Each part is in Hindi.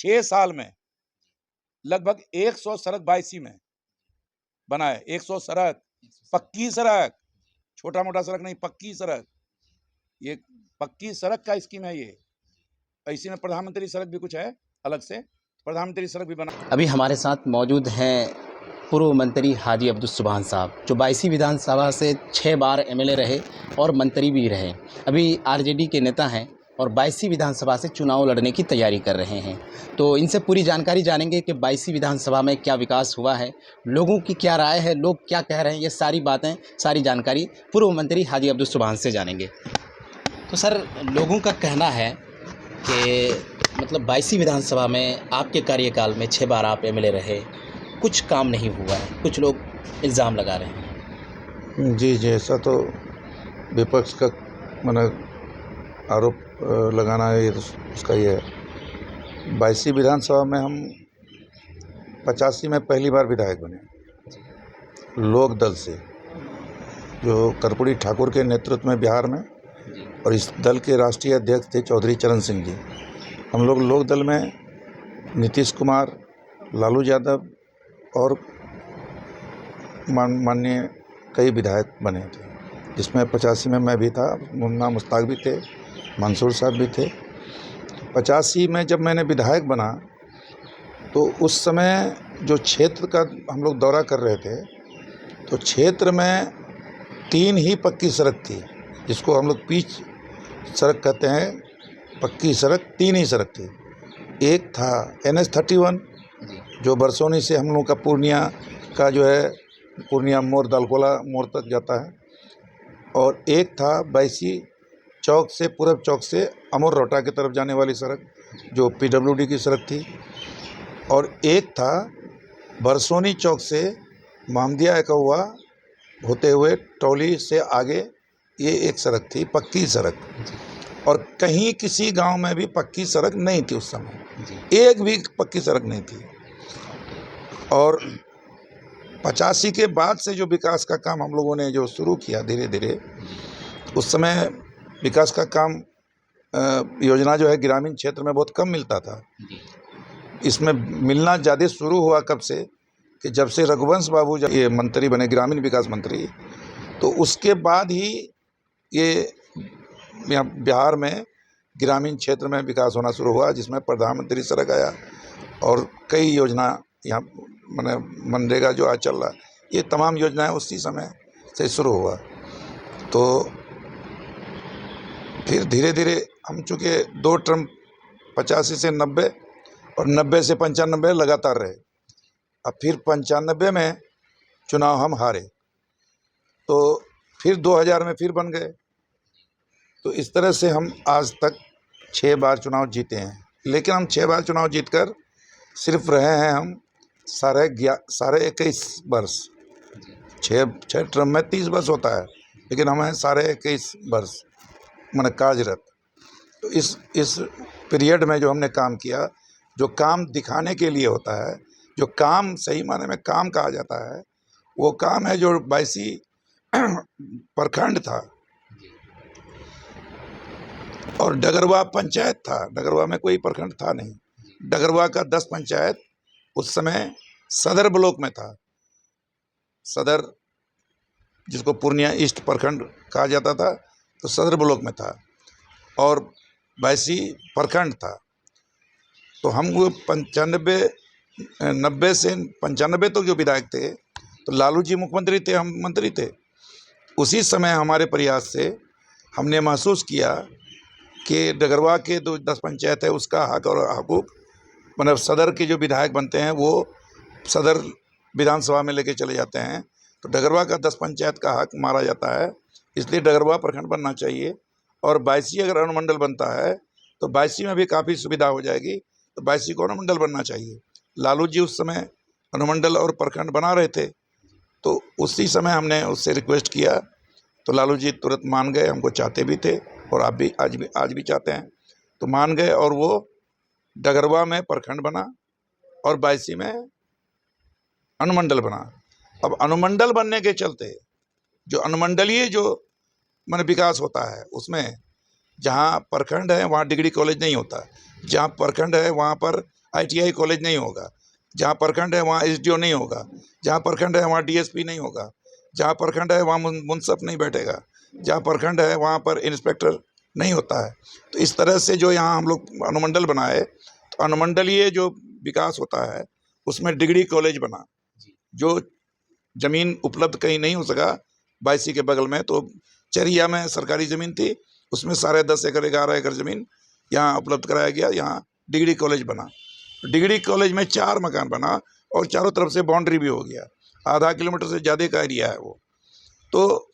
6 साल में लगभग 100 सड़क बायसी में बनाए। 100 सड़क, पक्की सड़क, छोटा मोटा सड़क नहीं, पक्की सड़क। ये पक्की सड़क का स्कीम है ये। इसी में प्रधानमंत्री सड़क भी कुछ है अलग से, प्रधानमंत्री सड़क भी बना। अभी हमारे साथ मौजूद हैं पूर्व मंत्री हाजी अब्दुल सुभान साहब, जो 22वीं विधानसभा से 6 बार एमएलए रहे और मंत्री भी रहे। अभी आरजेडी के नेता हैं और 22वीं विधानसभा से चुनाव लड़ने की तैयारी कर रहे हैं। तो इनसे पूरी जानकारी जानेंगे कि 22वीं विधानसभा में क्या विकास हुआ है, लोगों की क्या राय है, लोग क्या कह रहे हैं। ये सारी बातें, सारी जानकारी पूर्व मंत्री हाजी अब्दुल सुभान से जानेंगे। तो सर, लोगों का कहना है कि मतलब 22वीं विधानसभा में आपके कार्यकाल में 6 बार आप एमएलए रहे, कुछ काम नहीं हुआ है, कुछ लोग इल्ज़ाम लगा रहे हैं। जी, ऐसा तो विपक्ष का माने आरोप लगाना है, ये तो उसका ये है। 22वीं विधानसभा में हम 85 में पहली बार विधायक बने लोक दल से, जो कर्पूरी ठाकुर के नेतृत्व में बिहार में, और इस दल के राष्ट्रीय अध्यक्ष थे चौधरी चरण सिंह जी। हम लोग लोक दल में नीतीश कुमार, लालू यादव और माननीय कई विधायक बने थे, जिसमें 85 में मैं भी था, मुन्ना मुश्ताक भी थे, मंसूर साहब भी थे। 85 में जब मैंने विधायक बना तो उस समय जो क्षेत्र का हम लोग दौरा कर रहे थे, तो क्षेत्र में 3 ही पक्की सड़क थी, जिसको हम लोग पिच सड़क कहते हैं। पक्की सड़क 3 ही सड़क थी। एक था NH-31 जो बरसोनी से हम लोग का पूर्णिया का जो है, पूर्णिया मोड़ दालकोला मोड़ तक जाता है, और एक था 22 चौक से, पूरब चौक से अमर रोटा की तरफ जाने वाली सड़क, जो PWD की सड़क थी, और एक था बरसोनी चौक से महमदिया एकौवा होते हुए टौली से आगे, ये एक सड़क थी पक्की सड़क। और कहीं किसी गांव में भी पक्की सड़क नहीं थी उस समय, एक भी पक्की सड़क नहीं थी। और 85 के बाद से जो विकास का काम हम लोगों ने जो शुरू किया धीरे धीरे, उस समय विकास का काम योजना जो है ग्रामीण क्षेत्र में बहुत कम मिलता था। इसमें मिलना ज़्यादा शुरू हुआ कब से, कि जब से रघुवंश बाबू जब ये मंत्री बने, ग्रामीण विकास मंत्री, तो उसके बाद ही ये यहाँ बिहार में ग्रामीण क्षेत्र में विकास होना शुरू हुआ, जिसमें प्रधानमंत्री सड़क आया और कई योजना यहाँ माने मनरेगा जो आज चल रहा है, ये तमाम योजनाएं उसी समय से शुरू हुआ। तो फिर धीरे धीरे हम चूँकि 2 टर्म 85 से 90 और 90 से 95 लगातार रहे। अब फिर 95 में चुनाव हम हारे, तो फिर 2000 में फिर बन गए। तो इस तरह से हम आज तक 6 बार चुनाव जीते हैं। लेकिन हम 6 बार चुनाव जीतकर सिर्फ रहे हैं हम साढ़े 21 वर्ष। 6 टर्म में 30 वर्ष होता है, लेकिन हम हैं साढ़े 21 वर्ष माने कार्यरत। तो इस पीरियड में जो हमने काम किया, जो काम दिखाने के लिए होता है, जो काम सही माने में काम कहा जाता है, वो काम है जो 22 प्रखंड था और डगरवा पंचायत था। डगरवा में कोई प्रखंड था नहीं। डगरवा का 10 पंचायत उस समय सदर ब्लॉक में था। सदर, जिसको पूर्णिया ईस्ट प्रखंड कहा जाता था, तो सदर ब्लॉक में था, और 22 प्रखंड था। तो हम वो 90 से 95 तक जो विधायक थे, तो लालू जी मुख्यमंत्री थे, हम मंत्री थे। उसी समय हमारे प्रयास से हमने महसूस किया कि डगरवा के 10 पंचायत है, उसका हक और हकूक मतलब सदर के जो विधायक बनते हैं वो सदर विधानसभा में लेके चले जाते हैं। तो डगरवा का 10 पंचायत का हक मारा जाता है, इसलिए डगरवा प्रखंड बनना चाहिए। और 22 अगर अनुमंडल बनता है तो 22 में भी काफ़ी सुविधा हो जाएगी, तो 22 को अनुमंडल बनना चाहिए। लालू जी उस समय अनुमंडल और प्रखंड बना रहे थे, तो उसी समय हमने उससे रिक्वेस्ट किया, तो लालू जी तुरंत मान गए। हमको चाहते भी थे और आप भी आज भी चाहते हैं, तो मान गए, और वो डगरवा में प्रखंड बना और 22 में अनुमंडल बना। अब अनुमंडल बनने के चलते जो अनुमंडलीय जो माने विकास होता है, उसमें जहाँ प्रखंड है वहाँ डिग्री कॉलेज नहीं होता, जहाँ प्रखंड है वहाँ पर ITI कॉलेज नहीं होगा, जहाँ प्रखंड है वहाँ SDO नहीं होगा, जहाँ प्रखंड है वहाँ DSP नहीं होगा, जहाँ प्रखंड है वहाँ मुंसफ नहीं बैठेगा, जहाँ प्रखंड है वहाँ पर इंस्पेक्टर नहीं होता है। तो इस तरह से जो यहाँ हम लोग अनुमंडल बनाए, तो अनुमंडलीय जो विकास होता है उसमें डिग्री कॉलेज बना, जो जमीन उपलब्ध कहीं नहीं हो सका। बायसी के बगल में तो चरिया में सरकारी ज़मीन थी, उसमें 10.5 एकड़ 11 एकड़ ज़मीन यहाँ उपलब्ध कराया गया, यहाँ डिग्री कॉलेज बना। डिग्री कॉलेज में 4 मकान बना और चारों तरफ से बाउंड्री भी हो गया, आधा किलोमीटर से ज़्यादा का एरिया है वो, तो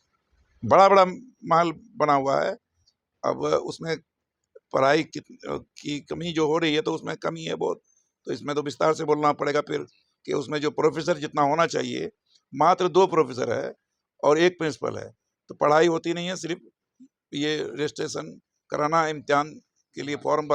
बड़ा बड़ा महल बना हुआ है। अब उसमें पढ़ाई की कमी जो हो रही है तो उसमें कमी है बहुत, तो इसमें तो विस्तार से बोलना पड़ेगा फिर कि उसमें जो प्रोफेसर जितना होना चाहिए, मात्र 2 प्रोफेसर है और 1 प्रिंसिपल है, तो पढ़ाई होती नहीं है, सिर्फ ये रजिस्ट्रेशन कराना, इम्तिहान के लिए फॉर्म भरना।